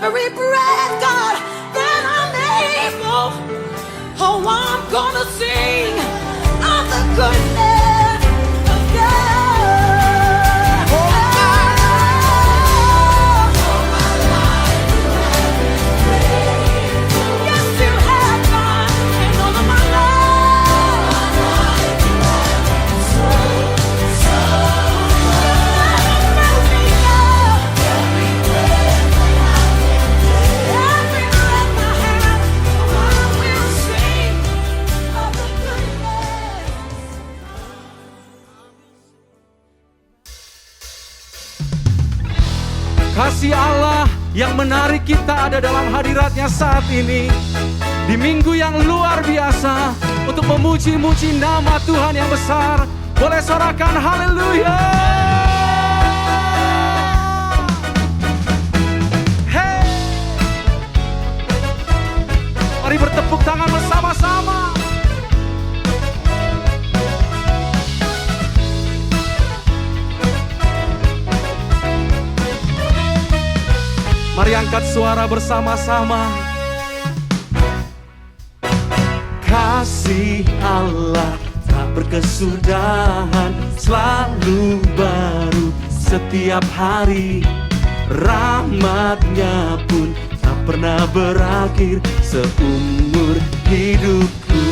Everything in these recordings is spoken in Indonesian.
every breath, God, that I'm able. Oh, I'm gonna sing of the goodness of God. All my life you have been faithful. Yes, you have, God, and all of my life you have been so Kasih Allah yang menarik kita ada dalam hadiratnya saat ini. Di minggu yang luar biasa untuk memuji-muji nama Tuhan yang besar. Boleh sorakan haleluya. Hey. Mari bertepuk tangan bersama-sama. Mari angkat suara bersama-sama. Kasih Allah tak berkesudahan, selalu baru setiap hari. Rahmat-Nya pun tak pernah berakhir seumur hidupku.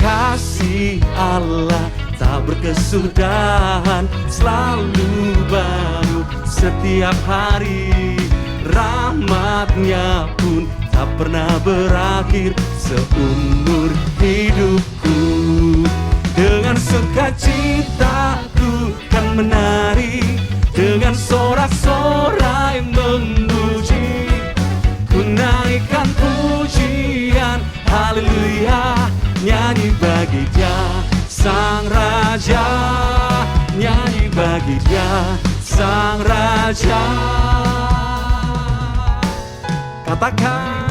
Kasih Allah tak berkesudahan, selalu baru setiap hari. Rahmat-Nya pun tak pernah berakhir seumur hidupku. Dengan sukacita ku kan menari, dengan sorak-sorai memuji. Ku naikkan pujian, haleluya, nyanyi bagi Dia Sang Raja, nyanyi bagi Dia Sang Raja. Katakan,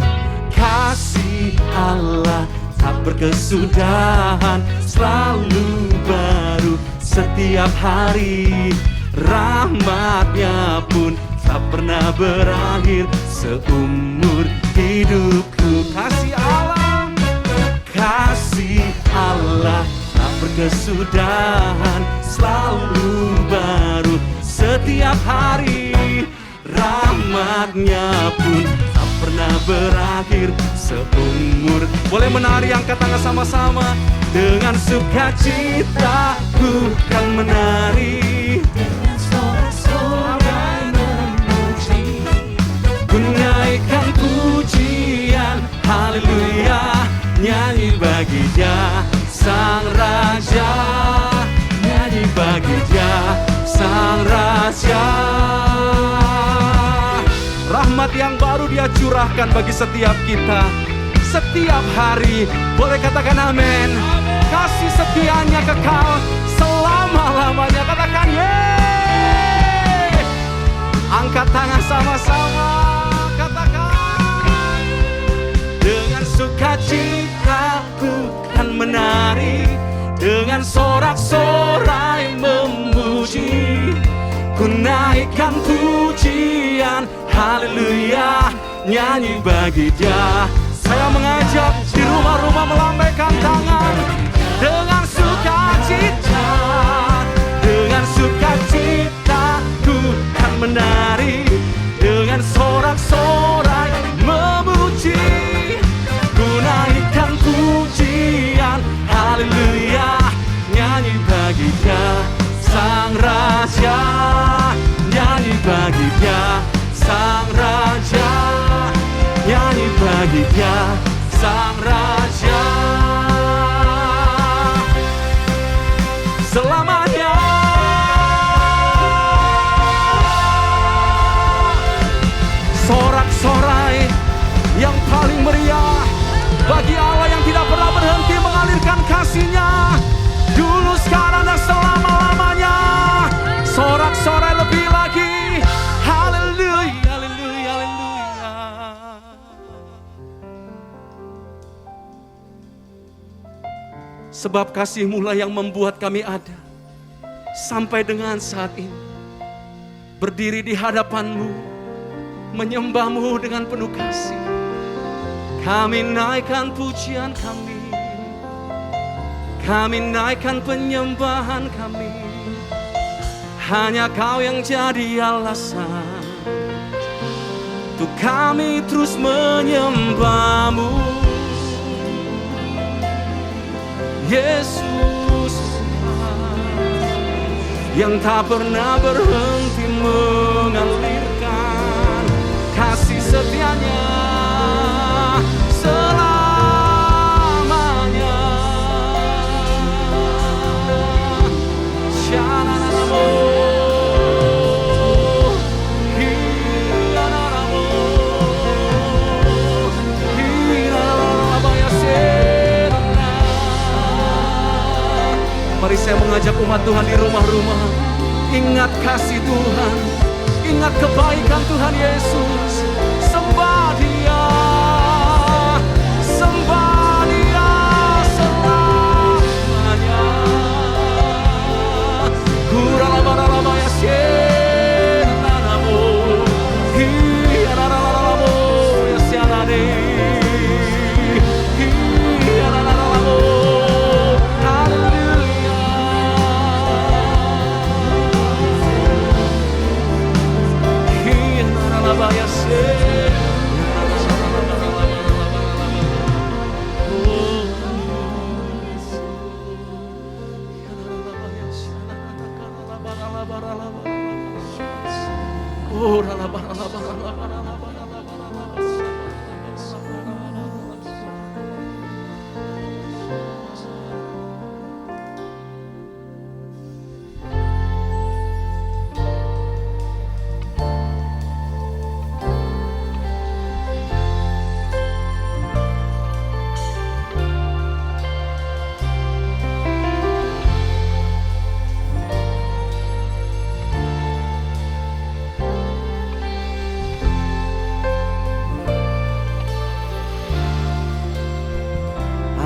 kasih Allah tak berkesudahan, selalu baru setiap hari. Rahmat-Nya pun tak pernah berakhir seumur hidupku. Kasih Allah, kasih Allah tak berkesudahan, selalu baru setiap hari. Rahmat-Nya pun tak pernah berakhir seumur. Boleh menari, angkat tangan sama-sama. Dengan sukacita ku kan menari, dengan sorak-sorai memuji. Ku naikkan pujian, haleluya, nyanyi bagi Dia Sang Raja, nyanyi bagi Dia Sang Raja. Rahmat yang baru Dia curahkan bagi setiap kita setiap hari. Boleh katakan amin. Kasih setia-Nya kekal selama-lamanya. Katakan yeay. Angkat tangan sama-sama. Katakan, dengan sukacita ku kan menari, dengan sorak-sorai memuji. Ku naikkan pujian, haleluya, nyanyi bagi Dia. Saya mengajak di rumah-rumah melambaikan tangan dengan sukacita. Dengan sukacita ku kan menari, dengan sorak-sorai memuji. Ku naikkan pujian, haleluya, nyanyi bagi Dia Sang Raja, nyanyi bagi Dia Sang Raja, nyanyi bagi Dia Sang Raja. Selamanya sorak-sorai yang paling meriah bagi Allah yang tidak pernah berhenti mengalirkan kasih-Nya, dulu, sekarang, dan selama-lamanya. Sorak-sorai lebih lagi, haleluya, haleluya, haleluya. Sebab kasih-Mu lah yang membuat kami ada sampai dengan saat ini, berdiri di hadapan-Mu menyembah-Mu dengan penuh kasih. Kami naikkan pujian kami, kami naikkan penyembahan kami. Hanya Kau yang jadi alasan untuk kami terus menyembah-Mu, Yesus, yang tak pernah berhenti mengalirkan kasih setia-Nya selamanya. Shananamo, hianaramo, hianarabayasena. Mari saya mengajak umat Tuhan di rumah-rumah, ingat kasih Tuhan, ingat kebaikan Tuhan Yesus. Sembah Dia, sembah Dia selamanya. Kuralabaralabayasyenanamo, hiarararamo, yasyanane, hiarararamo. Haleluya.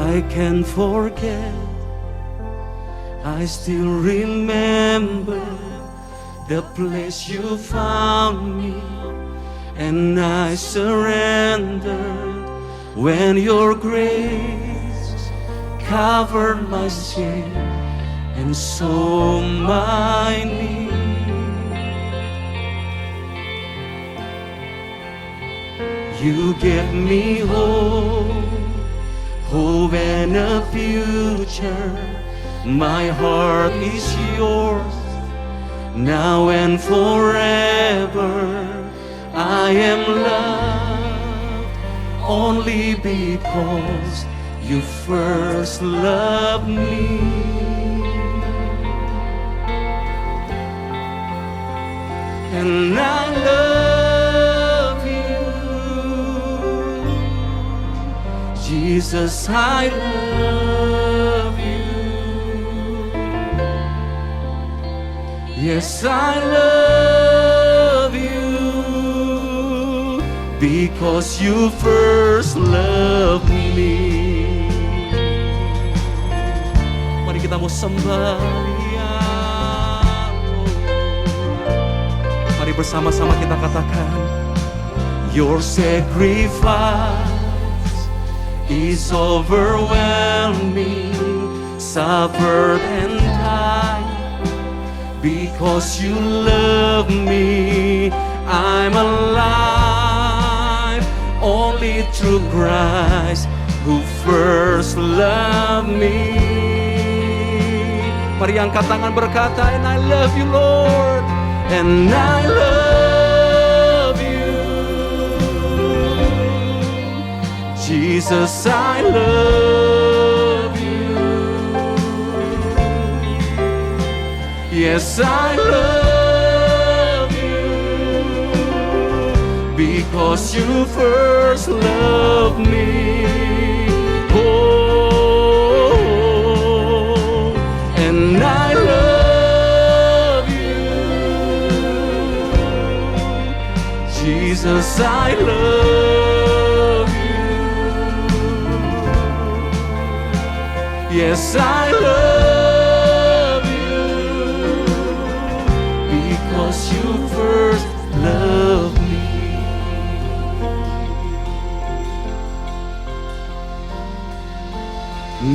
I can't forget, I still remember the place you found me, and I surrendered when your grace covered my sin and saw my need. You gave me hope and a future. My heart is yours now and forever. I am loved only because you first loved me. And I love you, Jesus, I love you. Yes, I love you because you first loved me. Mari kita mau sembah Dia. Mari bersama-sama kita katakan, your sacrifice is overwhelming, suffered and died because you love me. I'm alive only through Christ who first loved me. Mari angkat tangan berkata, and I love you Lord, and I love you Jesus, I love you. Yes, I love you because you first loved me. Oh, and I love you, Jesus, I love you. Yes, I love you because you first loved me.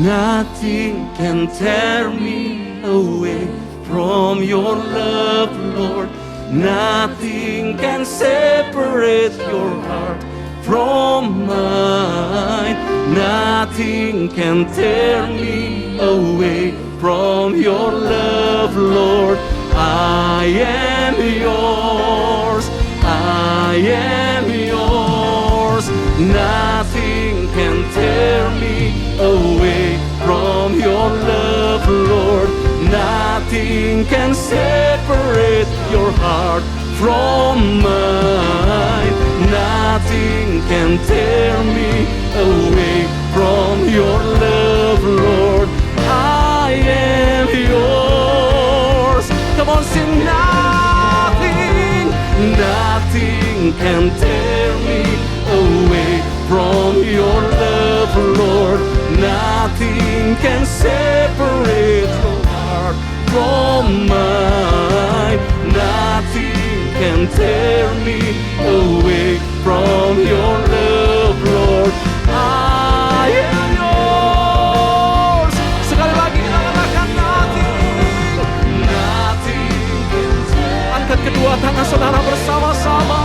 Nothing can tear me away from your love, Lord. Nothing can separate your heart from mine. Nothing can tear me away from your love, Lord. I am yours. I am yours. Nothing can tear me away from your love, Lord. Nothing can separate your heart from mine. Nothing can tear me away from your love, Lord. I am yours. Come on, sing. Nothing can tear me away from your love, Lord. Nothing can separate your heart from mine. Nothing can tear me away from your love, Lord. I am yours. Sekali lagi kita katakan nothing. Nothing can tear. Angkat kedua tangan saudara bersama-sama.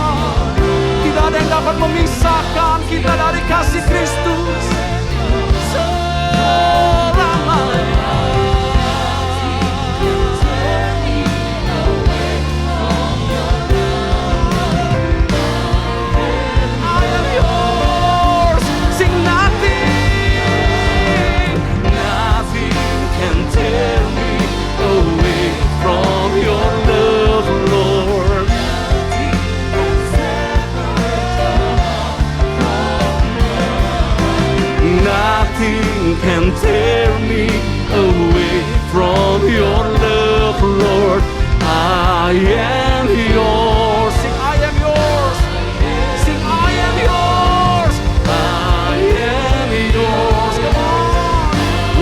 Tidak ada yang dapat memisahkan kita dari kasih Kristus selamanya. Nothing can tear me away from your love, Lord. I am yours. Sing, I am yours. Sing, I am yours. I am yours. Come on.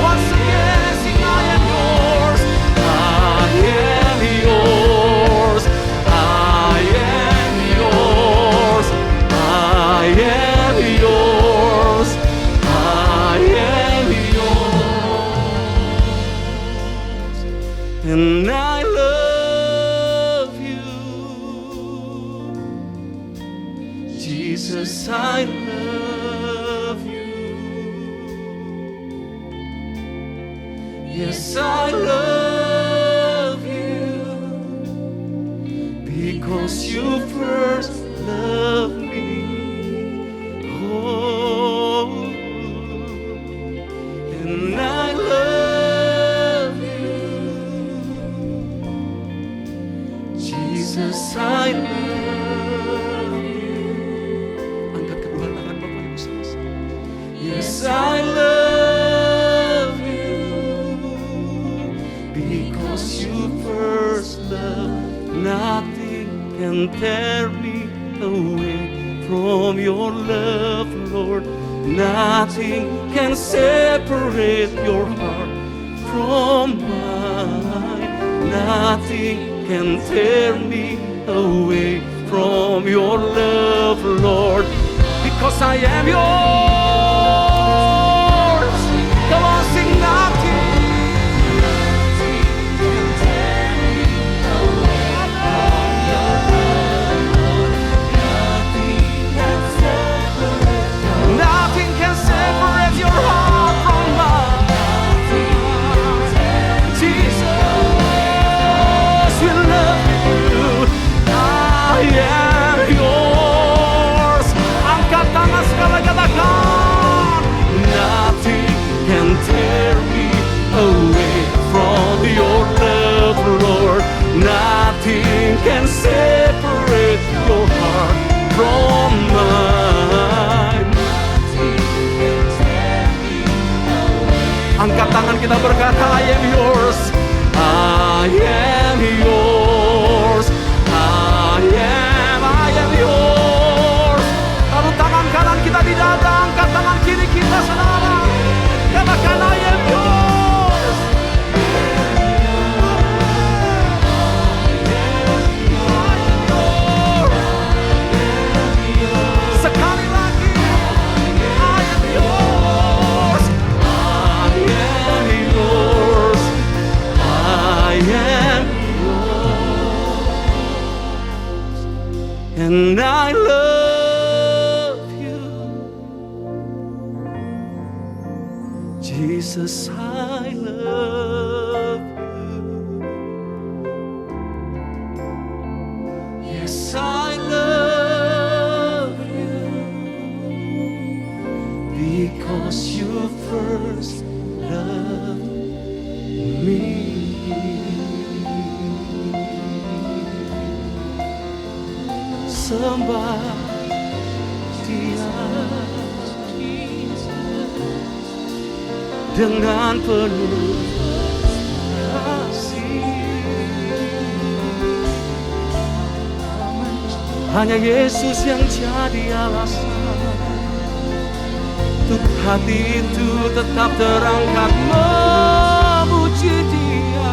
Once again, sing, I am yours. I am yours. I am yours. I am yours. I am yours, and I love you, Jesus. I love you. Yes, I love you because you first loved me. Oh. And I love you, Jesus. I love you. Angkat kedua tangan Bapak Ibu sama-sama. Yes, I love you because you first loved. Nothing can tear me away from your love, Lord. Nothing can separate your heart from mine. Nothing can tear me away from your love, Lord. Because I am yours. Come on, sing nothing. Separate your heart from mine. Jesus, we love you. I am yours. Angkat tangan sekali, katakan and I love you. Jesus, I love you. Yes, I love you because you first loved me. Somebody dengan penuh kasih. Hanya Yesus yang jadi alasan untuk hati itu tetap terangkat memuji Dia.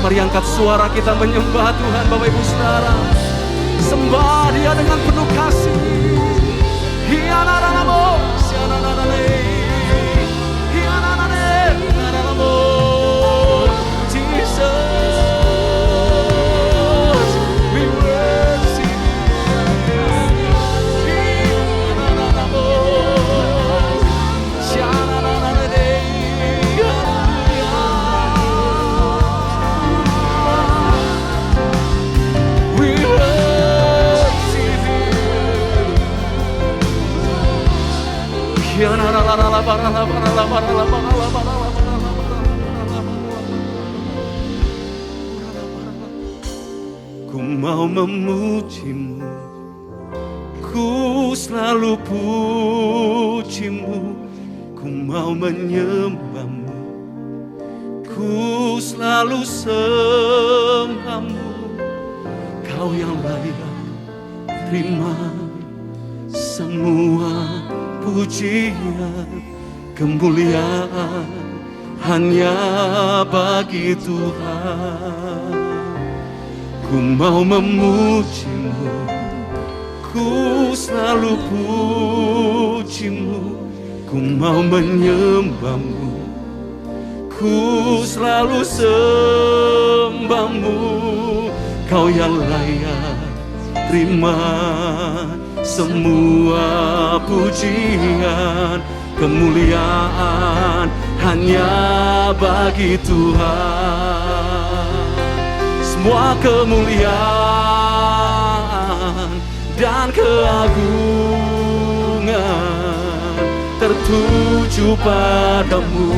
Mari angkat suara kita menyembah Tuhan, Bapak Ibu Saudara. Sembah Dia dengan penuh kasih. Ku mau memujimu, ku selalu pujimu. Ku mau menyembahmu, ku selalu sembahmu. Kau yang layak terima semua pujian, kemuliaan hanya bagi Tuhan. Ku mau memujimu, ku selalu pujimu. Ku mau menyembahmu, ku selalu sembahmu. Kau yang layak terima semua pujian, kemuliaan hanya bagi Tuhan. Semua kemuliaan dan keagungan tertuju padamu,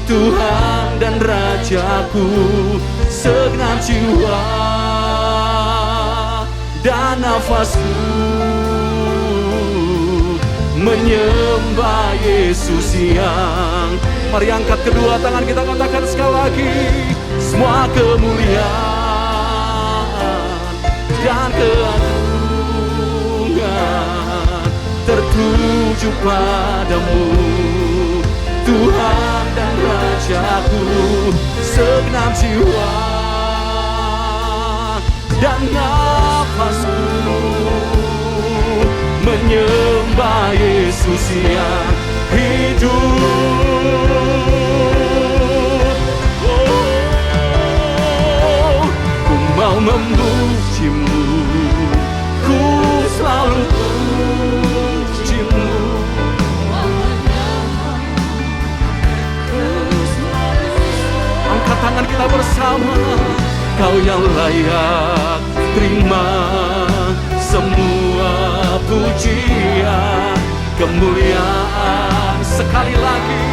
Tuhan dan Rajaku. Segenap jiwa dan nafasku menyembah Yesus yang. Mari angkat kedua tangan kita, katakan sekali lagi. Semua kemuliaan dan keagungan tertuju padamu, Tuhan dan Rajaku. Segenap jiwa dan nafasku menyembah Yesus yang hidup. Ku mau memujimu, ku selalu pujimu. Angkat tangan kita bersama. Kau yang layak terima semua pujian, kemuliaan. Sekali lagi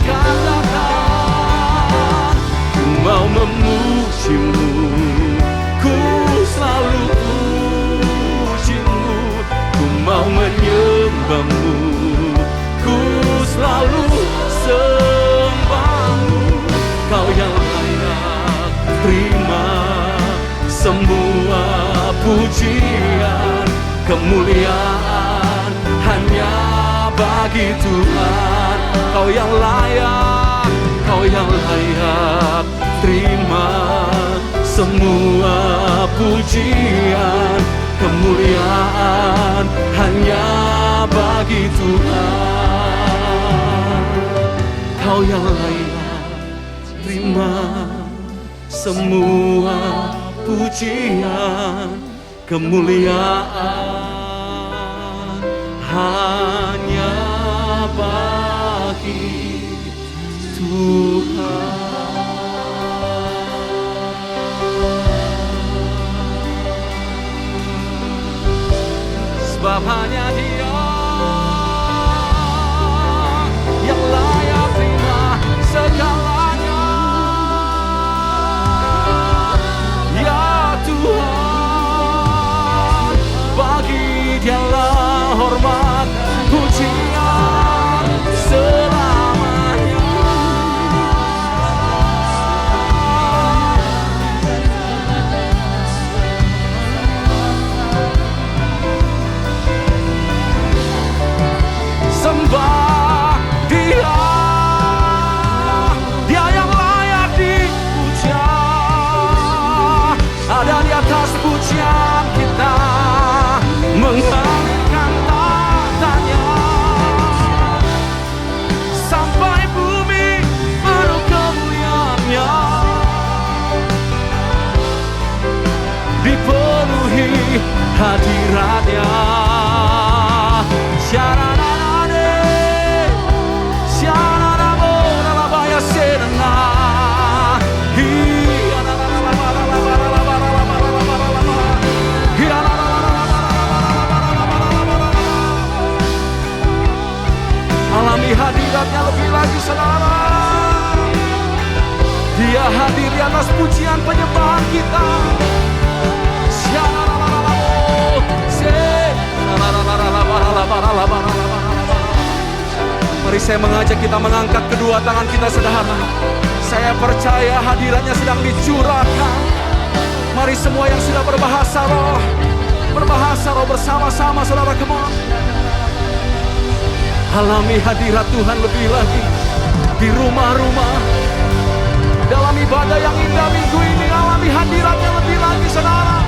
katakan, ku mau memujimu, ku selalu pujimu. Ku mau menyembahmu, ku selalu sembahmu. Kau yang layak terima semua pujian, kemuliaan hanya bagi Tuhan. Kau yang layak, kau yang layak pujian, kemuliaan hanya bagi Tuhan. Kau yang layak terima semua pujian, kemuliaan hanya bagi Tuhan. Sebab hanya Dia yang layak terima segalanya. Ya Tuhan, bagi Dialah hormat pujian selamanya. Sembah Dia, Dia yang layak dipuja. Ada di atas pujian kita, mengalirkan tahtanya sampai bumi penuh kemuliaannya, dipenuhi hadiratnya. Alami hadiratnya lebih lagi, saudara. Dia hadir di atas pujian penyembahan kita. Mari saya mengajak kita mengangkat kedua tangan kita, saudara. Saya percaya hadiratnya sedang dicurahkan. Mari semua yang sudah berbahasa roh bersama-sama, saudara. Come on. Alami hadirat Tuhan lebih lagi di rumah-rumah. Dalam ibadah yang indah minggu ini, alami hadiratnya lebih lagi, saudara.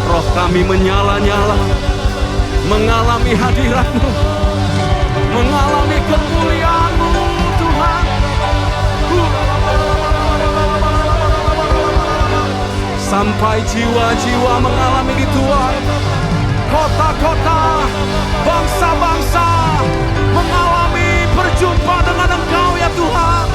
Roh kami menyala-nyala, mengalami hadirat-Mu, mengalami kemuliaan-Mu, Tuhan. Sampai jiwa-jiwa mengalami di Tuhan. Kota-kota, bangsa-bangsa mengalami berjumpa dengan Engkau, ya Tuhan.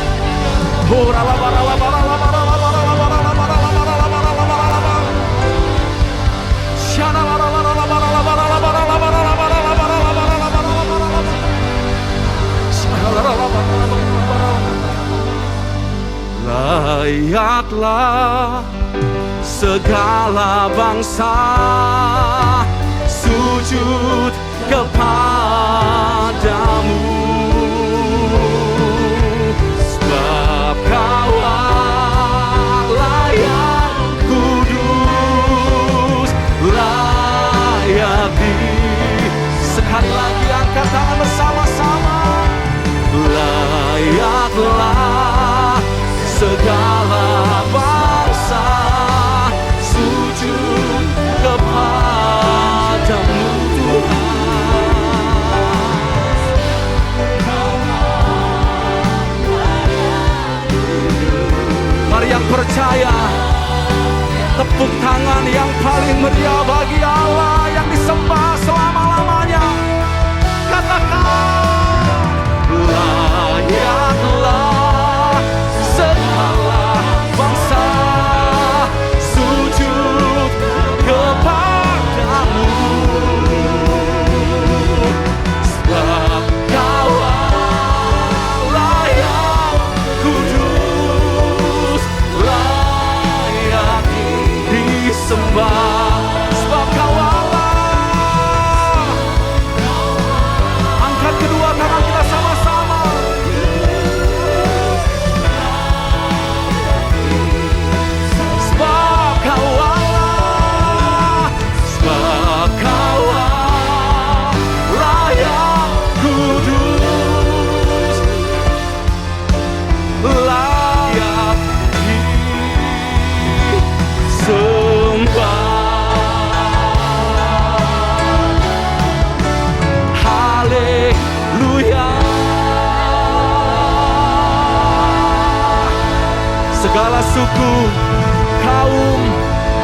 Layaklah segala bangsa sujud kepadamu, sebab Kau layak kudus, layak sekali lagi angkat tangan bersama-sama. Layaklah segala bangsa sujud kepadamu, Tuhan. Mari yang percaya, tepuk tangan yang paling meriah bagi Allah yang disembah selama-lamanya. Katakan, layaklah segala bangsa sujud kepadamu, sebab Kau layak kudus, layak disembah, sebab Kau Allah. Angkat kedua tangan kita sama-sama. Sebab Kau Allah, sebab Kau segala suku, kaum,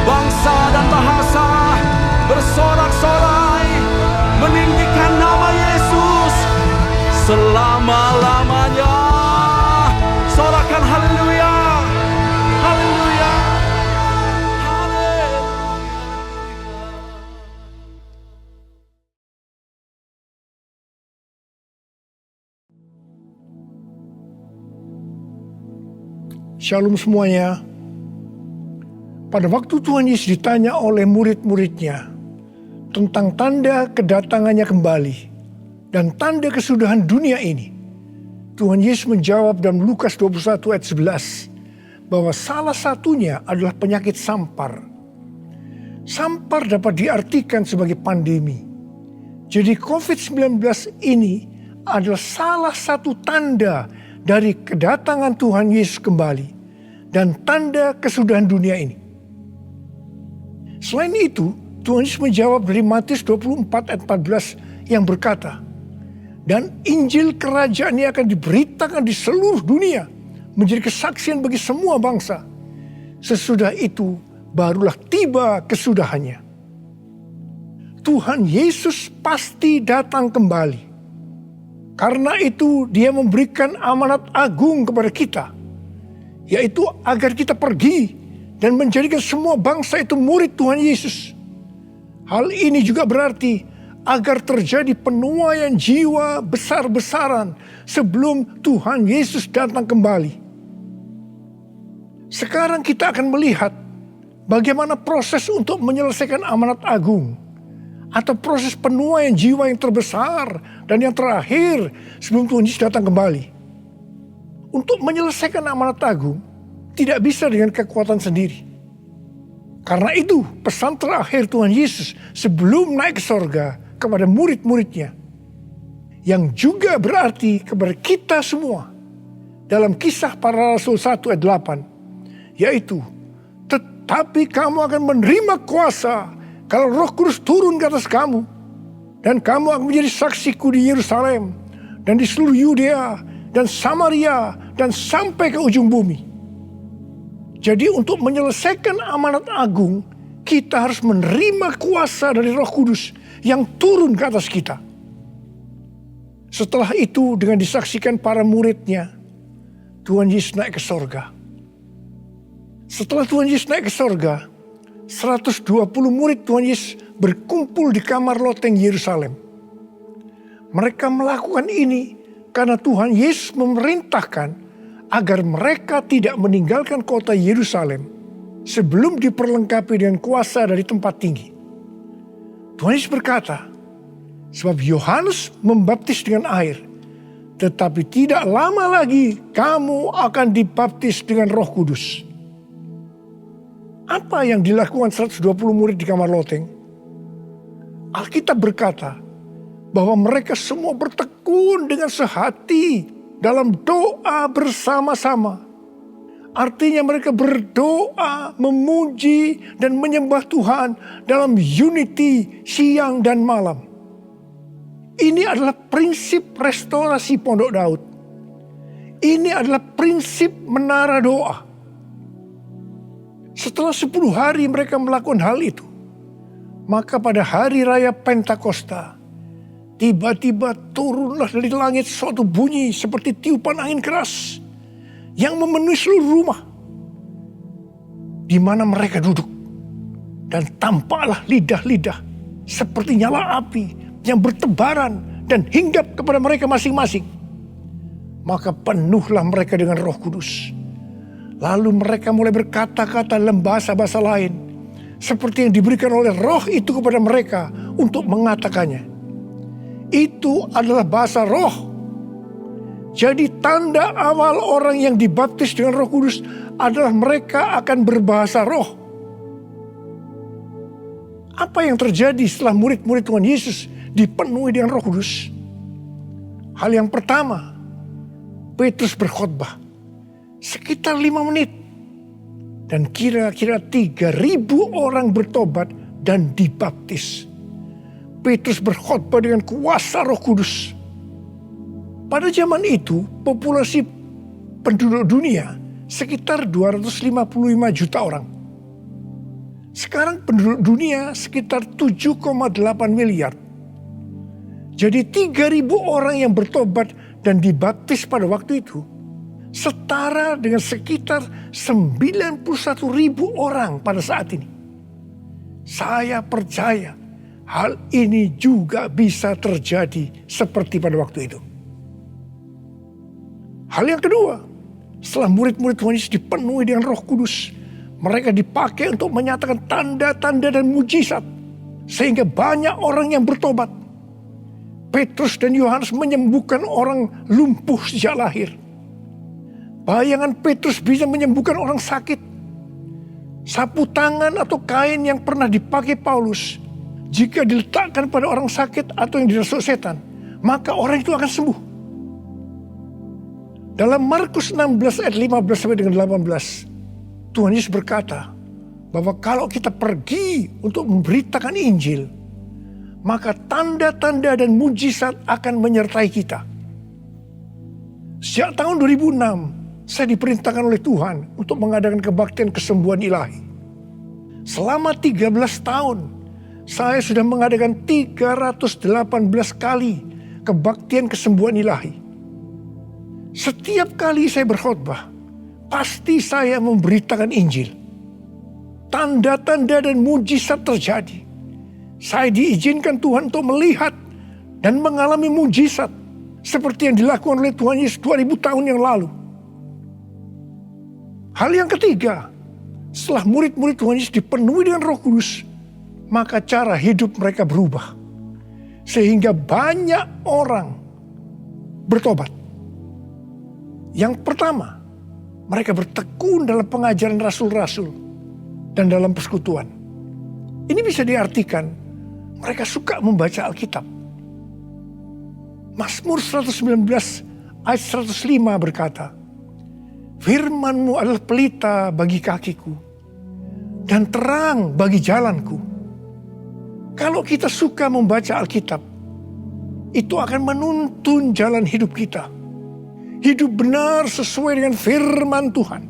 bangsa dan bahasa bersorak-sorai meninggikan nama Yesus selama-lamanya. Sorakan haleluya, haleluya, haleluya. Shalom semuanya. Pada waktu Tuhan Yesus ditanya oleh murid-muridnya tentang tanda kedatangannya kembali dan tanda kesudahan dunia ini, Tuhan Yesus menjawab dalam Lukas 21 ayat 11 bahwa salah satunya adalah penyakit sampar. Sampar dapat diartikan sebagai pandemi. Jadi COVID-19 ini adalah salah satu tanda dari kedatangan Tuhan Yesus kembali dan tanda kesudahan dunia ini. Selain itu, Tuhan Yesus menjawab dari Matius 24 ayat 14 yang berkata, dan Injil kerajaan ini akan diberitakan di seluruh dunia menjadi kesaksian bagi semua bangsa. Sesudah itu barulah tiba kesudahannya. Tuhan Yesus pasti datang kembali. Karena itu dia memberikan amanat agung kepada kita, yaitu agar kita pergi dan menjadikan semua bangsa itu murid Tuhan Yesus. Hal ini juga berarti agar terjadi penuaian jiwa besar-besaran sebelum Tuhan Yesus datang kembali. Sekarang kita akan melihat bagaimana proses untuk menyelesaikan amanat agung atau proses penuaian jiwa yang terbesar dan yang terakhir sebelum Tuhan Yesus datang kembali. Untuk menyelesaikan amanat agung tidak bisa dengan kekuatan sendiri. Karena itu pesan terakhir Tuhan Yesus sebelum naik ke sorga kepada murid-muridnya, yang juga berarti kepada kita semua dalam Kisah Para Rasul 1 ayat 8, yaitu, tetapi kamu akan menerima kuasa kalau Roh Kudus turun ke atas kamu, dan kamu akan menjadi saksiku di Yerusalem dan di seluruh Yudea dan Samaria dan sampai ke ujung bumi. Jadi untuk menyelesaikan amanat agung, kita harus menerima kuasa dari Roh Kudus yang turun ke atas kita. Setelah itu dengan disaksikan para muridnya, Tuhan Yesus naik ke sorga. Setelah Tuhan Yesus naik ke sorga, 120 murid Tuhan Yesus berkumpul di kamar loteng Yerusalem. Mereka melakukan ini karena Tuhan Yesus memerintahkan agar mereka tidak meninggalkan kota Yerusalem sebelum diperlengkapi dengan kuasa dari tempat tinggi. Tuhan Yesus berkata, sebab Yohanes membaptis dengan air, tetapi tidak lama lagi kamu akan dibaptis dengan Roh Kudus. Apa yang dilakukan 120 murid di kamar loteng? Alkitab berkata bahwa mereka semua bertekun dengan sehati dalam doa bersama-sama. Artinya mereka berdoa, memuji dan menyembah Tuhan dalam unity siang dan malam. Ini adalah prinsip restorasi Pondok Daud. Ini adalah prinsip menara doa. Setelah 10 hari mereka melakukan hal itu, maka pada hari raya Pentakosta, tiba-tiba turunlah dari langit suatu bunyi seperti tiupan angin keras yang memenuhi seluruh rumah di mana mereka duduk. Dan tampaklah lidah-lidah seperti nyala api yang bertebaran dan hinggap kepada mereka masing-masing. Maka penuhlah mereka dengan Roh Kudus. Lalu mereka mulai berkata-kata dalam bahasa-bahasa lain, seperti yang diberikan oleh Roh itu kepada mereka untuk mengatakannya. Itu adalah bahasa Roh. Jadi tanda awal orang yang dibaptis dengan Roh Kudus adalah mereka akan berbahasa Roh. Apa yang terjadi setelah murid-murid Tuhan Yesus dipenuhi dengan Roh Kudus? Hal yang pertama, Petrus berkhotbah sekitar 5 menit. Dan kira-kira 3.000 orang bertobat dan dibaptis. Petrus berkhotbah dengan kuasa Roh Kudus. Pada zaman itu, populasi penduduk dunia sekitar 255 juta orang. Sekarang penduduk dunia sekitar 7,8 miliar. Jadi 3.000 orang yang bertobat dan dibaptis pada waktu itu setara dengan sekitar 91.000 orang pada saat ini. Saya percaya hal ini juga bisa terjadi seperti pada waktu itu. Hal yang kedua, setelah murid-murid Tuhan Yesus dipenuhi dengan Roh Kudus, mereka dipakai untuk menyatakan tanda-tanda dan mujizat sehingga banyak orang yang bertobat. Petrus dan Yohanes menyembuhkan orang lumpuh sejak lahir. Bayangan Petrus bisa menyembuhkan orang sakit. Sapu tangan atau kain yang pernah dipakai Paulus, jika diletakkan pada orang sakit atau yang dirasuk setan, maka orang itu akan sembuh. Dalam Markus 16 ayat 15 sampai dengan 18, Tuhan Yesus berkata bahwa kalau kita pergi untuk memberitakan Injil, maka tanda-tanda dan mujizat akan menyertai kita. Sejak tahun 2006, saya diperintahkan oleh Tuhan untuk mengadakan kebaktian kesembuhan ilahi. Selama 13 tahun, saya sudah mengadakan 318 kali kebaktian kesembuhan ilahi. Setiap kali saya berkhotbah, pasti saya memberitakan Injil. Tanda-tanda dan mujizat terjadi. Saya diizinkan Tuhan untuk melihat dan mengalami mujizat seperti yang dilakukan oleh Tuhan Yesus 2000 tahun yang lalu. Hal yang ketiga, setelah murid-murid Tuhan Yesus dipenuhi dengan Roh Kudus, maka cara hidup mereka berubah. Sehingga banyak orang bertobat. Yang pertama, mereka bertekun dalam pengajaran rasul-rasul dan dalam persekutuan. Ini bisa diartikan mereka suka membaca Alkitab. Mazmur 119 ayat 105 berkata, "Firman-Mu adalah pelita bagi kakiku dan terang bagi jalanku." Kalau kita suka membaca Alkitab, itu akan menuntun jalan hidup kita. Hidup benar sesuai dengan firman Tuhan.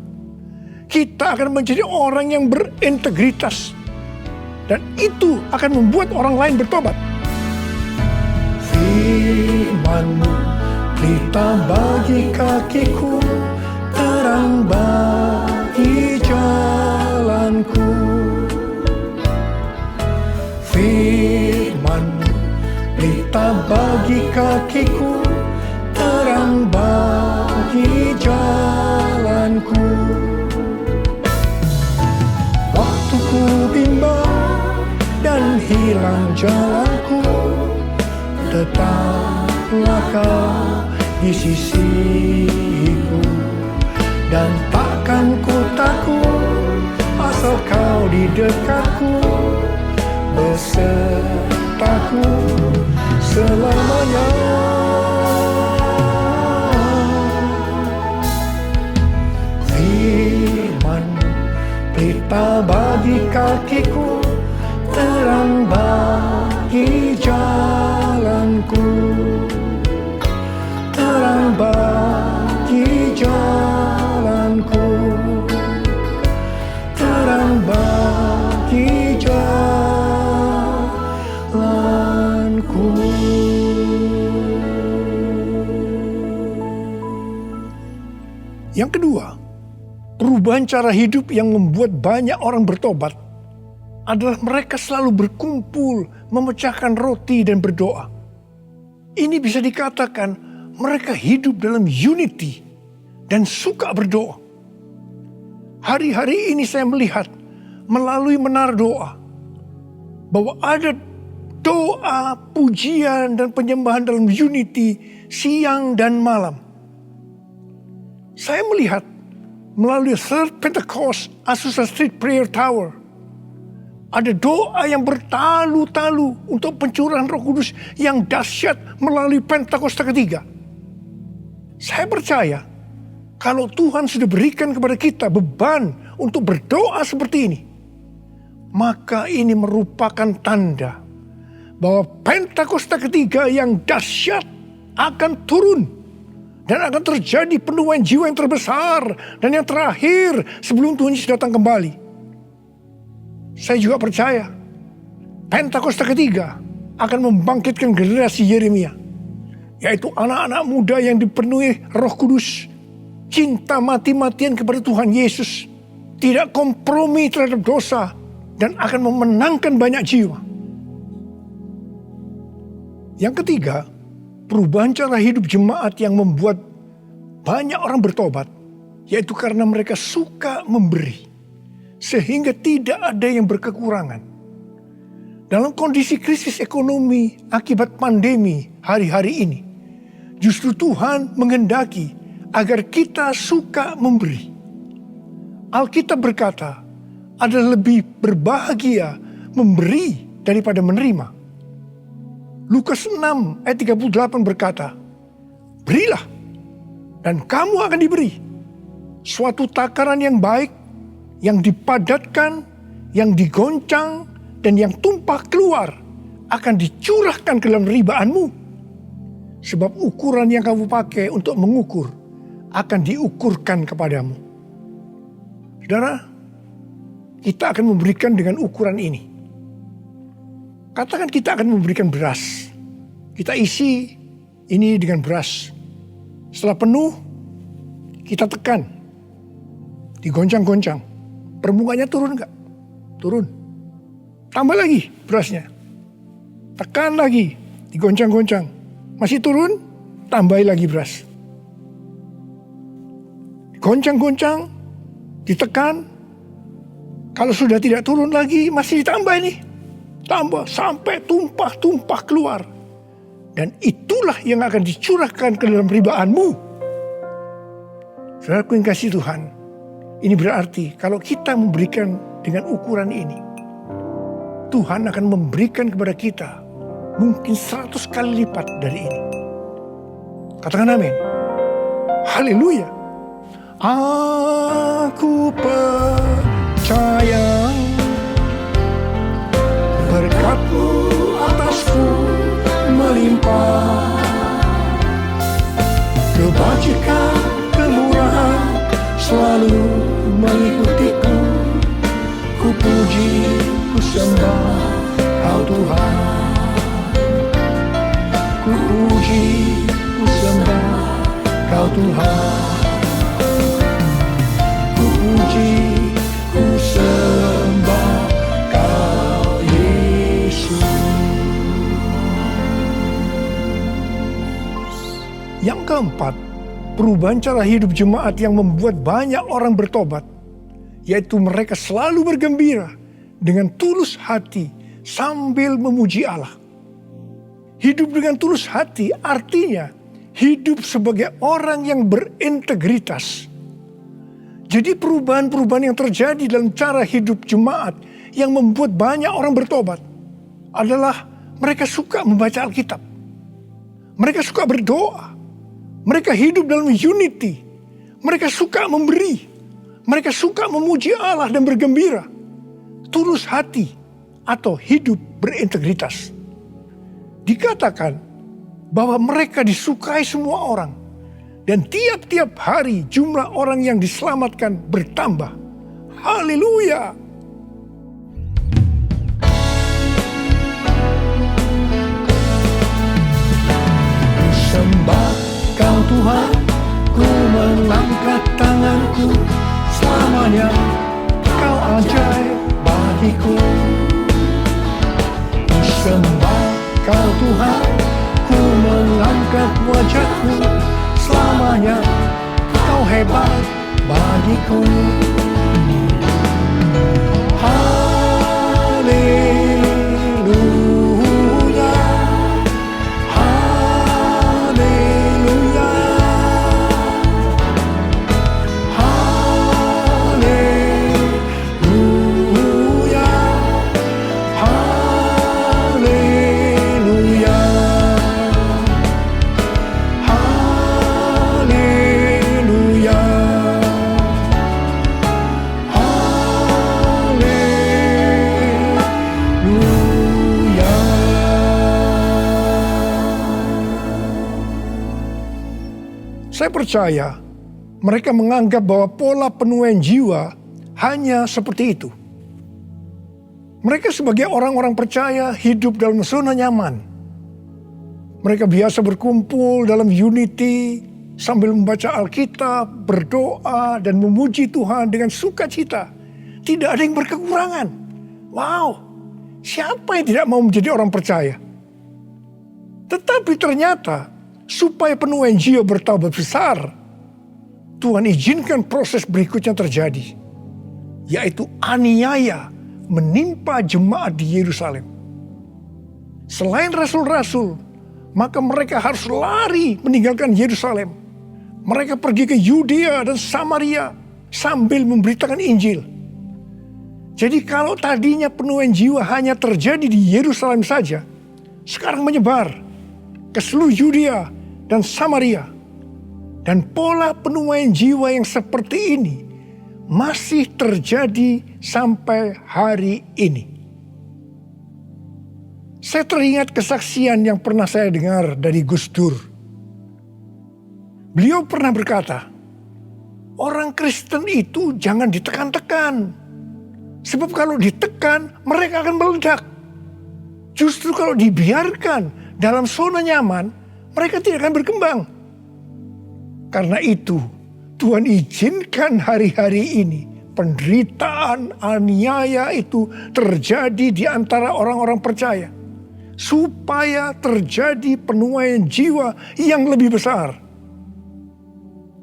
Kita akan menjadi orang yang berintegritas. Dan itu akan membuat orang lain bertobat. Firman-Mu pelita bagi kakiku, terang bagi jalanku. Firman-Mu pelita bagi kakiku, terang bagi jalanku. Waktu ku bimbang dan hilang jalanku, tetaplah Kau di sisiku. Dan takkan ku takut asal Kau di dekatku, besertaku selamanya. Pelita bagi kakiku, terang bagi jalanku. Terang bagi jalanku. Terang bagi jalanku. Yang kedua, perubahan cara hidup yang membuat banyak orang bertobat adalah mereka selalu berkumpul, memecahkan roti dan berdoa. Ini bisa dikatakan mereka hidup dalam unity dan suka berdoa. Hari-hari ini saya melihat melalui menara doa bahwa ada doa, pujian dan penyembahan dalam unity siang dan malam. Saya melihat melalui Third Pentecost Azusa Street Prayer Tower, ada doa yang bertalu-talu untuk pencurahan Roh Kudus yang dahsyat melalui Pentakosta ketiga. Saya percaya kalau Tuhan sudah berikan kepada kita beban untuk berdoa seperti ini, maka ini merupakan tanda bahwa Pentakosta ketiga yang dahsyat akan turun Dan akan terjadi penuaian jiwa yang terbesar dan yang terakhir sebelum Tuhan Yesus datang kembali. Saya juga percaya Pentakosta ketiga akan membangkitkan generasi Yeremia, yaitu anak-anak muda yang dipenuhi Roh Kudus, cinta mati-matian kepada Tuhan Yesus, tidak kompromi terhadap dosa, dan akan memenangkan banyak jiwa. Yang ketiga, perubahan cara hidup jemaat yang membuat banyak orang bertobat, yaitu karena mereka suka memberi, sehingga tidak ada yang berkekurangan. Dalam kondisi krisis ekonomi akibat pandemi hari-hari ini, justru Tuhan menghendaki agar kita suka memberi. Alkitab berkata, adalah lebih berbahagia memberi daripada menerima. Lukas 6 ayat 38 berkata, berilah dan kamu akan diberi. Suatu takaran yang baik, yang dipadatkan, yang digoncang, dan yang tumpah keluar akan dicurahkan ke dalam ribaanmu. Sebab ukuran yang kamu pakai untuk mengukur akan diukurkan kepadamu. Saudara, kita akan memberikan dengan ukuran ini. Katakan kita akan memberikan beras. Kita isi ini dengan beras. Setelah penuh, kita tekan. Digoncang-goncang. Permukaannya turun enggak? Turun. Tambah lagi berasnya. Tekan lagi. Digoncang-goncang. Masih turun, tambahi lagi beras. Digoncang-goncang, ditekan. Kalau sudah tidak turun lagi, masih ditambah ini. Tambah sampai tumpah-tumpah keluar. Dan itulah yang akan dicurahkan ke dalam ribaanmu. Saudaraku yang kasih Tuhan, ini berarti kalau kita memberikan dengan ukuran ini, Tuhan akan memberikan kepada kita mungkin 100 kali lipat dari ini. Katakan amin. Haleluya. Aku percaya berkat-Mu atasku melimpah, kebajikan, kemurahan selalu mengikutiku. Ku puji, ku sembah Kau Tuhan. Ku puji, ku sembah Kau Tuhan. Ku puji, ku sembah Kau Yesus. Yang keempat, perubahan cara hidup jemaat yang membuat banyak orang bertobat, yaitu mereka selalu bergembira dengan tulus hati sambil memuji Allah. Hidup dengan tulus hati artinya hidup sebagai orang yang berintegritas. Jadi perubahan-perubahan yang terjadi dalam cara hidup jemaat yang membuat banyak orang bertobat adalah mereka suka membaca Alkitab. Mereka suka berdoa. Mereka hidup dalam unity. Mereka suka memberi. Mereka suka memuji Allah dan bergembira. Tulus hati atau hidup berintegritas. Dikatakan bahwa mereka disukai semua orang. Dan tiap-tiap hari jumlah orang yang diselamatkan bertambah. Haleluya. Sembah Kau Tuhan, ku mengangkat tanganku. Selamanya Kau ajaib bagiku. Sembah Kau Tuhan, ku mengangkat wajahku. Selamanya Kau hebat bagiku. Haleluya, haleluya, haleluya, haleluya, haleluya. Saya percaya mereka menganggap bahwa pola penuaian jiwa hanya seperti itu. Mereka sebagai orang-orang percaya hidup dalam zona nyaman. Mereka biasa berkumpul dalam unity sambil membaca Alkitab, berdoa dan memuji Tuhan dengan sukacita. Tidak ada yang berkekurangan. Wow, siapa yang tidak mau menjadi orang percaya? Tetapi ternyata supaya penuaian jiwa bertambah besar, Tuhan izinkan proses berikutnya terjadi, yaitu aniaya menimpa jemaat di Yerusalem. Selain rasul-rasul, maka mereka harus lari meninggalkan Yerusalem. Mereka pergi ke Yudea dan Samaria sambil memberitakan Injil. Jadi kalau tadinya penuaian jiwa hanya terjadi di Yerusalem saja, sekarang menyebar ke seluruh Yudea dan Samaria. Dan pola penuaian jiwa yang seperti ini masih terjadi sampai hari ini. Saya teringat kesaksian yang pernah saya dengar dari Gus Dur. Beliau pernah berkata, orang Kristen itu jangan ditekan-tekan. Sebab kalau ditekan, mereka akan meledak. Justru kalau dibiarkan dalam zona nyaman, mereka tidak akan berkembang. Karena itu, Tuhan izinkan hari-hari ini penderitaan, aniaya itu terjadi di antara orang-orang percaya. Supaya terjadi penuaian jiwa yang lebih besar.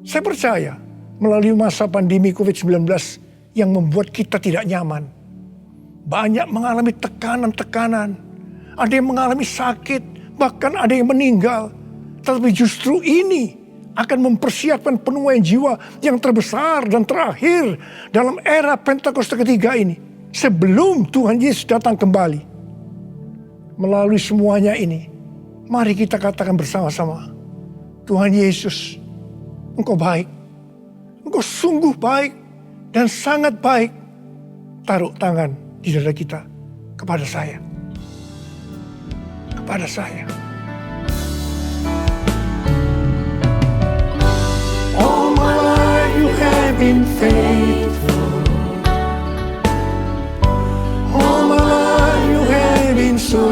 Saya percaya melalui masa pandemi COVID-19 yang membuat kita tidak nyaman. Banyak mengalami tekanan-tekanan. Ada yang mengalami sakit, bahkan ada yang meninggal. Tetapi justru ini akan mempersiapkan penuaian jiwa yang terbesar dan terakhir dalam era Pentakosta ketiga ini. Sebelum Tuhan Yesus datang kembali. Melalui semuanya ini, mari kita katakan bersama-sama, Tuhan Yesus, Engkau baik. Engkau sungguh baik dan sangat baik. Taruh tangan di dada kita kepada saya. Kepada saya. All my life you have been faithful. All my life you have been so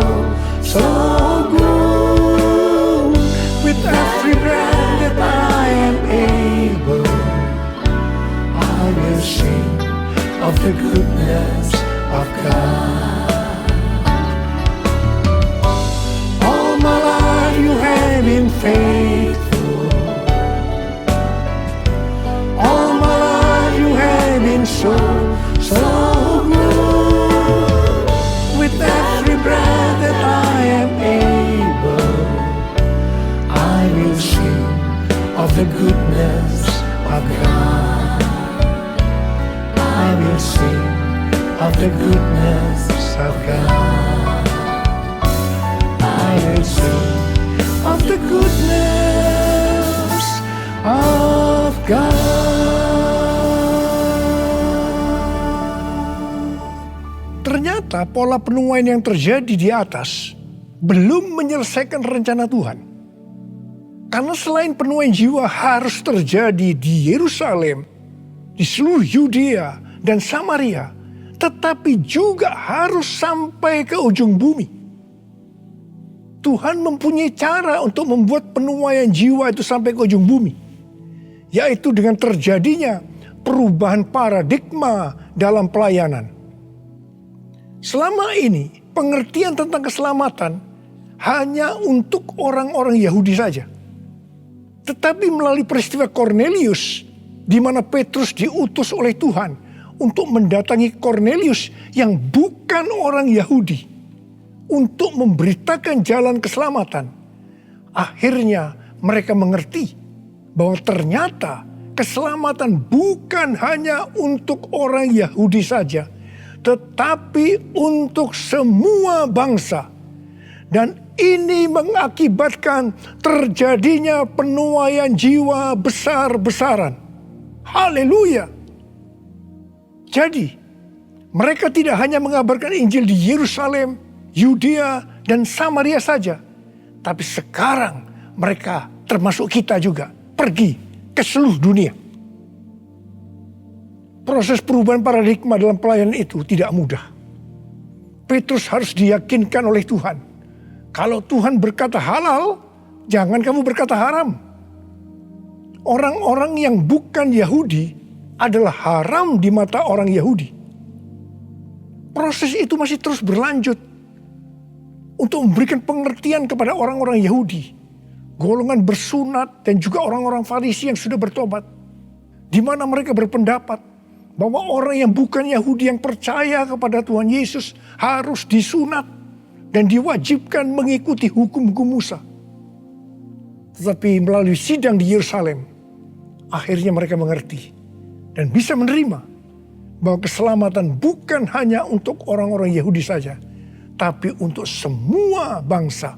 good. With every breath that I am able, I will sing of the goodness of God. All my life you have been faithful. All my life you have been so good. With every breath that I am able, I will sing of the goodness of God. I will sing of the goodness of God. I will sing of the goodness of God. Ternyata pola penuaian yang terjadi di atas belum menyelesaikan rencana Tuhan. Karena selain penuaian jiwa harus terjadi di Yerusalem, di seluruh Yudea dan Samaria, tetapi juga harus sampai ke ujung bumi. Tuhan mempunyai cara untuk membuat penuaian jiwa itu sampai ke ujung bumi, yaitu dengan terjadinya perubahan paradigma dalam pelayanan. Selama ini pengertian tentang keselamatan hanya untuk orang-orang Yahudi saja. Tetapi melalui peristiwa Kornelius, di mana Petrus diutus oleh Tuhan untuk mendatangi Kornelius yang bukan orang Yahudi, untuk memberitakan jalan keselamatan. Akhirnya mereka mengerti bahwa ternyata keselamatan bukan hanya untuk orang Yahudi saja, tetapi untuk semua bangsa. Dan ini mengakibatkan terjadinya penuaian jiwa besar-besaran. Haleluya. Jadi, mereka tidak hanya mengabarkan Injil di Yerusalem, Yudea, dan Samaria saja. Tapi sekarang mereka termasuk kita juga pergi ke seluruh dunia. Proses perubahan paradigma dalam pelayanan itu tidak mudah. Petrus harus diyakinkan oleh Tuhan. Kalau Tuhan berkata halal, jangan kamu berkata haram. Orang-orang yang bukan Yahudi adalah haram di mata orang Yahudi. Proses itu masih terus berlanjut untuk memberikan pengertian kepada orang-orang Yahudi, golongan bersunat dan juga orang-orang Farisi yang sudah bertobat, di mana mereka berpendapat bahwa orang yang bukan Yahudi yang percaya kepada Tuhan Yesus harus disunat dan diwajibkan mengikuti hukum-hukum Musa. Tetapi melalui sidang di Yerusalem, akhirnya mereka mengerti dan bisa menerima bahwa keselamatan bukan hanya untuk orang-orang Yahudi saja, tapi untuk semua bangsa.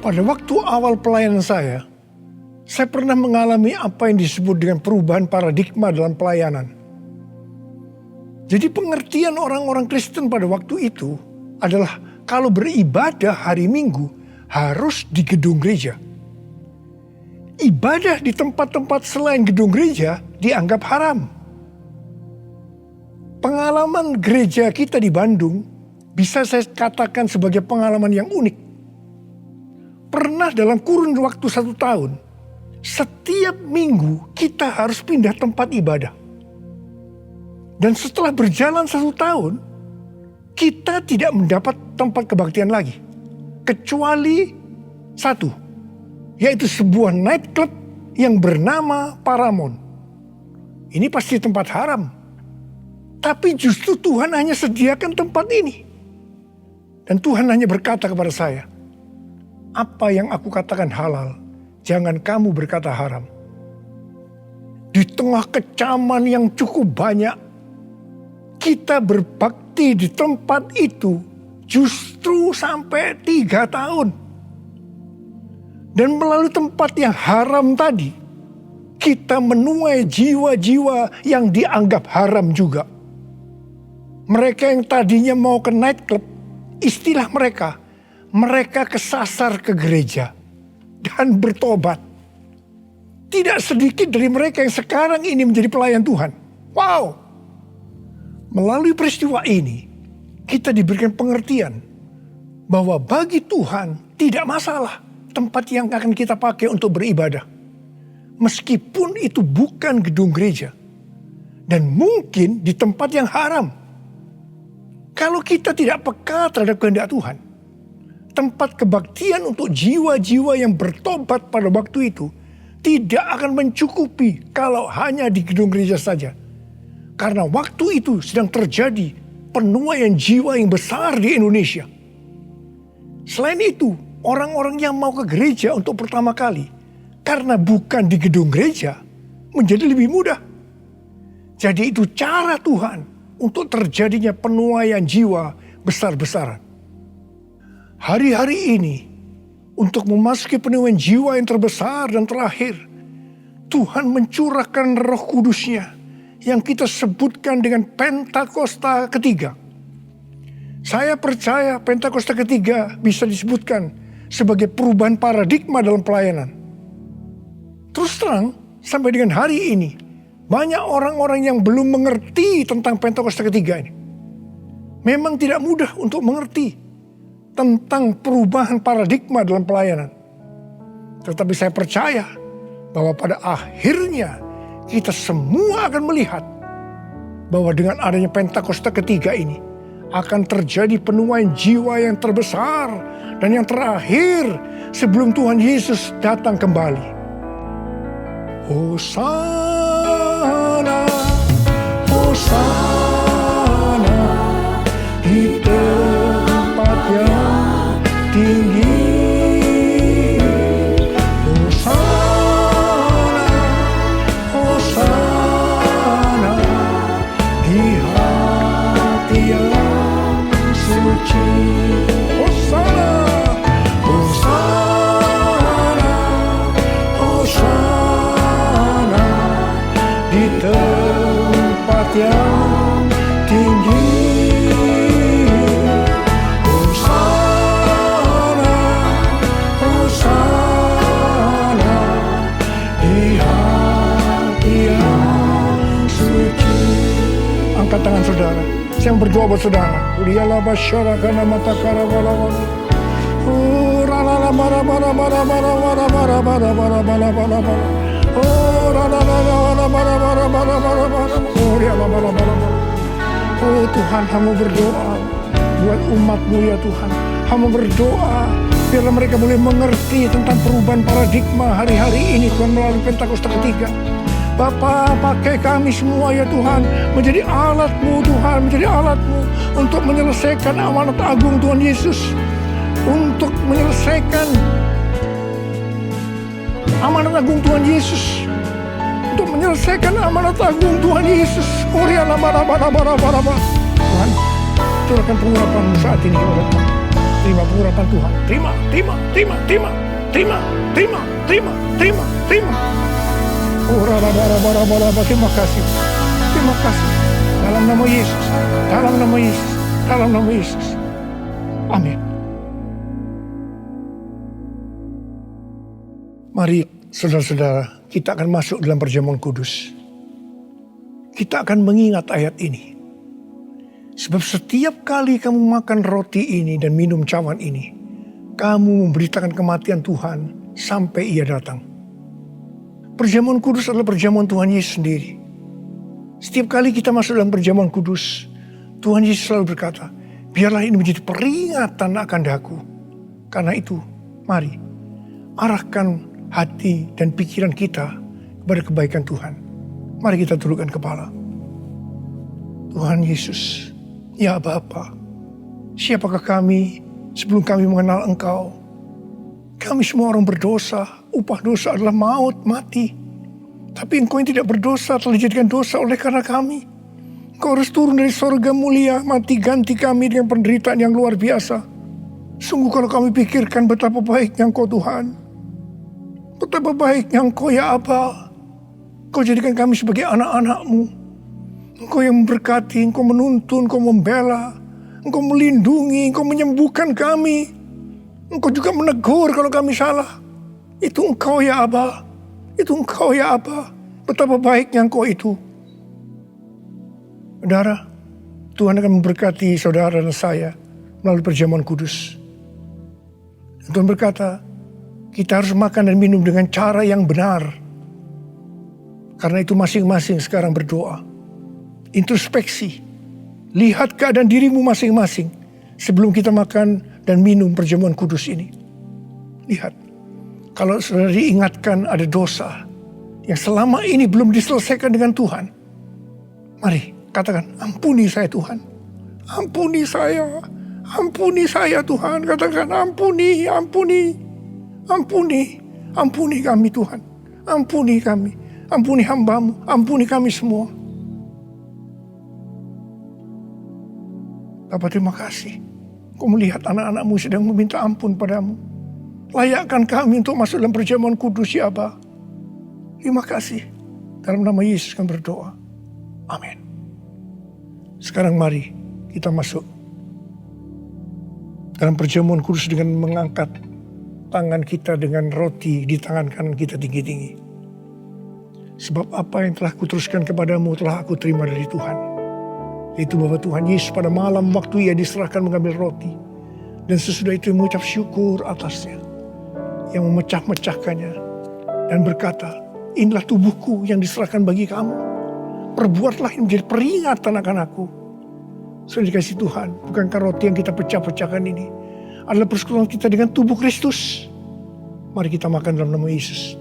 Pada waktu awal pelayanan saya pernah mengalami apa yang disebut dengan perubahan paradigma dalam pelayanan. Jadi pengertian orang-orang Kristen pada waktu itu adalah kalau beribadah hari Minggu harus di gedung gereja. Ibadah di tempat-tempat selain gedung gereja dianggap haram. Pengalaman gereja kita di Bandung bisa saya katakan sebagai pengalaman yang unik. Pernah dalam kurun waktu 1 tahun, setiap minggu kita harus pindah tempat ibadah. Dan setelah berjalan 1 tahun, kita tidak mendapat tempat kebaktian lagi. Kecuali satu, yaitu sebuah nightclub yang bernama Paramount. Ini pasti tempat haram. Tapi justru Tuhan hanya sediakan tempat ini. Dan Tuhan hanya berkata kepada saya, apa yang aku katakan halal, jangan kamu berkata haram. Di tengah kecaman yang cukup banyak, kita berbakti di tempat itu justru sampai 3 tahun. Dan melalui tempat yang haram tadi, kita menuai jiwa-jiwa yang dianggap haram juga. Mereka yang tadinya mau ke nightclub, istilah mereka kesasar ke gereja dan bertobat. Tidak sedikit dari mereka yang sekarang ini menjadi pelayan Tuhan. Wow! Melalui peristiwa ini, kita diberikan pengertian bahwa bagi Tuhan tidak masalah tempat yang akan kita pakai untuk beribadah. Meskipun itu bukan gedung gereja. Dan mungkin di tempat yang haram. Kalau kita tidak peka terhadap kehendak Tuhan, tempat kebaktian untuk jiwa-jiwa yang bertobat pada waktu itu tidak akan mencukupi kalau hanya di gedung gereja saja. Karena waktu itu sedang terjadi penuaian jiwa yang besar di Indonesia. Selain itu, orang-orang yang mau ke gereja untuk pertama kali, karena bukan di gedung gereja, menjadi lebih mudah. Jadi itu cara Tuhan untuk terjadinya penuaian jiwa besar-besaran. Hari-hari ini, untuk memasuki penuaian jiwa yang terbesar dan terakhir, Tuhan mencurahkan Roh Kudus-Nya yang kita sebutkan dengan Pentakosta ketiga. Saya percaya Pentakosta ketiga bisa disebutkan sebagai perubahan paradigma dalam pelayanan. Terus terang, sampai dengan hari ini, banyak orang-orang yang belum mengerti tentang Pentakosta ketiga ini. Memang tidak mudah untuk mengerti. tentang perubahan paradigma dalam pelayanan. Tetapi saya percaya bahwa pada akhirnya kita semua akan melihat bahwa dengan adanya Pentakosta ketiga ini akan terjadi penuaian jiwa yang terbesar dan yang terakhir sebelum Tuhan Yesus datang kembali. Hosana, Hosana di tempat yang tinggi. Hosana, Hosana di hati yang suci. Hosana, Hosana, Hosana di tempat yang tinggi. Hosana, Hosana di hati yang suci. Angkat tangan saudara. Saya berdoa buat saudara. Uliyalah basyara kana matakara wala. Rala mara mara mara mara mara mara mara mara mara mara mara. Oh rala mara mara mara mara mara mara. Oh rala mara mara mara. Oh Tuhan, hamba berdoa buat umat-Mu ya Tuhan. Hamba berdoa biarlah mereka boleh mengerti tentang perubahan paradigma hari-hari ini Tuhan melalui Pentakosta ketiga. Bapa, pakai kami semua ya Tuhan menjadi alat-Mu Tuhan, menjadi alat-Mu untuk menyelesaikan amanat agung Tuhan Yesus, untuk menyelesaikan amanat agung Tuhan Yesus, untuk menyelesaikan amanat agung Tuhan Yesus. Tuhan, curahkan pengurapan-Mu saat ini kepada kami. Terima pengurapan Tuhan. Terima. Terima kasih. Terima kasih. Dalam nama Yesus. Dalam nama Yesus. Dalam nama Yesus. Amin. Mari saudara-saudara, kita akan masuk dalam perjamuan kudus. Kita akan mengingat ayat ini. Sebab setiap kali kamu makan roti ini dan minum cawan ini, kamu memberitakan kematian Tuhan sampai Ia datang. Perjamuan kudus adalah perjamuan Tuhan Yesus sendiri. Setiap kali kita masuk dalam perjamuan kudus, Tuhan Yesus selalu berkata, biarlah ini menjadi peringatan akan daku. Karena itu, mari arahkan hati dan pikiran kita kepada kebaikan Tuhan. Mari kita tundukkan kepala. Tuhan Yesus, ya Bapa, siapakah kami sebelum kami mengenal Engkau? Kami semua orang berdosa, upah dosa adalah maut, mati. Tapi Engkau yang tidak berdosa telah dijadikan dosa oleh karena kami. Engkau harus turun dari sorga mulia, mati ganti kami dengan penderitaan yang luar biasa. Sungguh kalau kami pikirkan betapa baiknya Engkau Tuhan, betapa baiknya Engkau ya Aba. Engkau jadikan kami sebagai anak-anak-Mu. Engkau yang memberkati, Engkau menuntun, Engkau membela, Engkau melindungi, Engkau menyembuhkan kami. Engkau juga menegur kalau kami salah. Itu Engkau ya Aba. Itu Engkau ya Aba. Betapa baiknya Engkau itu. Saudara, Tuhan akan memberkati saudara dan saya melalui perjamuan kudus. Dan Tuhan berkata, kita harus makan dan minum dengan cara yang benar. Karena itu masing-masing sekarang berdoa. Introspeksi. Lihat keadaan dirimu masing-masing sebelum kita makan dan minum perjamuan kudus ini. Lihat, kalau saudara diingatkan ada dosa yang selama ini belum diselesaikan dengan Tuhan, mari katakan, ampuni saya Tuhan. Ampuni saya. Ampuni saya Tuhan. Katakan, ampuni, ampuni. Ampuni. Ampuni kami Tuhan. Ampuni kami. Ampuni hamba-Mu. Ampuni kami semua. Bapa, terima kasih. Kau melihat anak-anak-Mu sedang meminta ampun padamu. Layakkan kami untuk masuk dalam perjamuan kudus ya Aba. Terima kasih. Dalam nama Yesus kami berdoa. Amin. Sekarang mari kita masuk dalam perjamuan kudus dengan mengangkat tangan kita dengan roti di tangan kanan kita tinggi-tinggi. Sebab apa yang telah kuteruskan kepadamu telah aku terima dari Tuhan. Yaitu bahwa Tuhan Yesus pada malam waktu Ia diserahkan mengambil roti. Dan sesudah itu mengucap syukur atasnya. Yang memecah-mecahkannya. Dan berkata, inilah tubuhku yang diserahkan bagi kamu. Perbuatlah ini menjadi peringatan akan aku. Sudah dikasih Tuhan, bukankah roti yang kita pecah-pecahkan ini adalah persekutuan kita dengan tubuh Kristus. Mari kita makan dalam nama Yesus.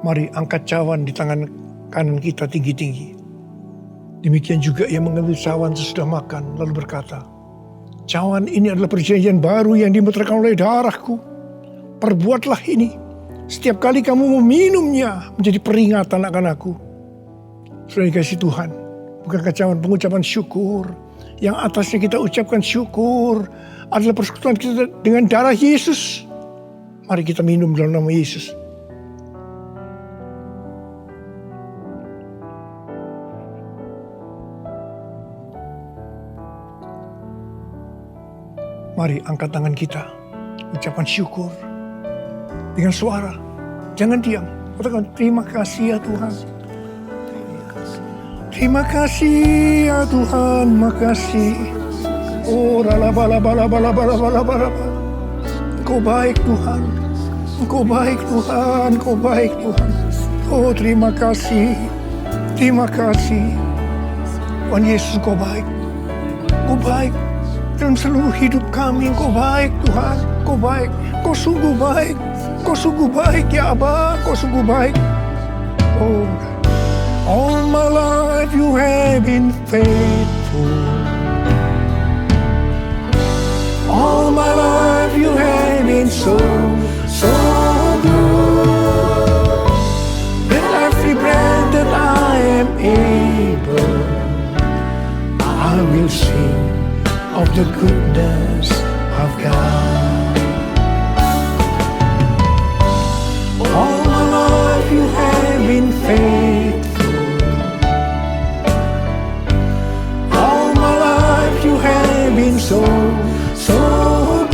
Mari angkat cawan di tangan kanan kita tinggi-tinggi. Demikian juga ia mengambil cawan sesudah makan lalu berkata, cawan ini adalah perjanjian baru yang dimeterkan oleh darahku. Perbuatlah ini setiap kali kamu meminumnya menjadi peringatan akan aku. Sudah dikasih Tuhan, bukankah cawan pengucapan syukur yang atasnya kita ucapkan syukur adalah persekutuan kita dengan darah Yesus. Mari kita minum dalam nama Yesus. Mari angkat tangan kita, ucapan syukur dengan suara. Jangan diam, katakan terima kasih ya Tuhan. Terima kasih ya Tuhan, makasih. Oh rala-bala. Engkau baik Tuhan, Engkau baik Tuhan, Engkau baik Tuhan. Oh terima kasih, terima kasih. Tuhan Yesus Engkau baik, Engkau baik. Dalam seluruh hidup kami Engkau baik Tuhan, Engkau baik, Engkau sungguh baik, Engkau sungguh baik ya Aba, Engkau sungguh baik. Oh, all my life you have been faithful. All my life you have been so good. With every breath that I am able, I will sing of the goodness of God. All my life you have been faithful. All my life you have been so good.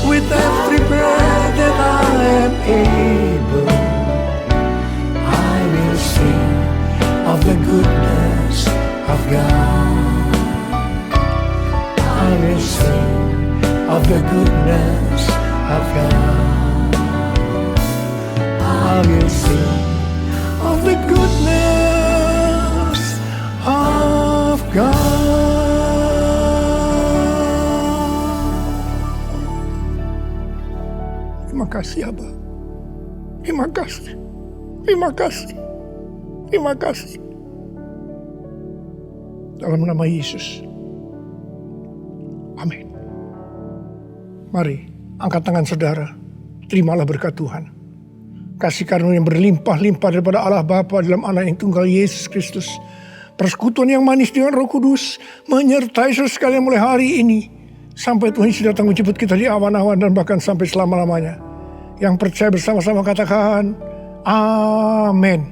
With every breath that I am able, I will sing of the goodness of God. I will sing of the goodness of God. I will sing of the goodness of God. Terima kasih Abba. Terima kasih. Terima kasih. Terima kasih. Dalam nama Yesus. Amin. Mari, angkat tangan saudara. Terimalah berkat Tuhan. Kasih karunia yang berlimpah-limpah daripada Allah Bapa dalam Anak yang tunggal Yesus Kristus. Persekutuan yang manis dengan Roh Kudus menyertai saudara sekalian mulai hari ini. Sampai Tuhan Yesus datang menjemput kita di awan-awan dan bahkan sampai selama-lamanya. Yang percaya bersama-sama katakan, Amin.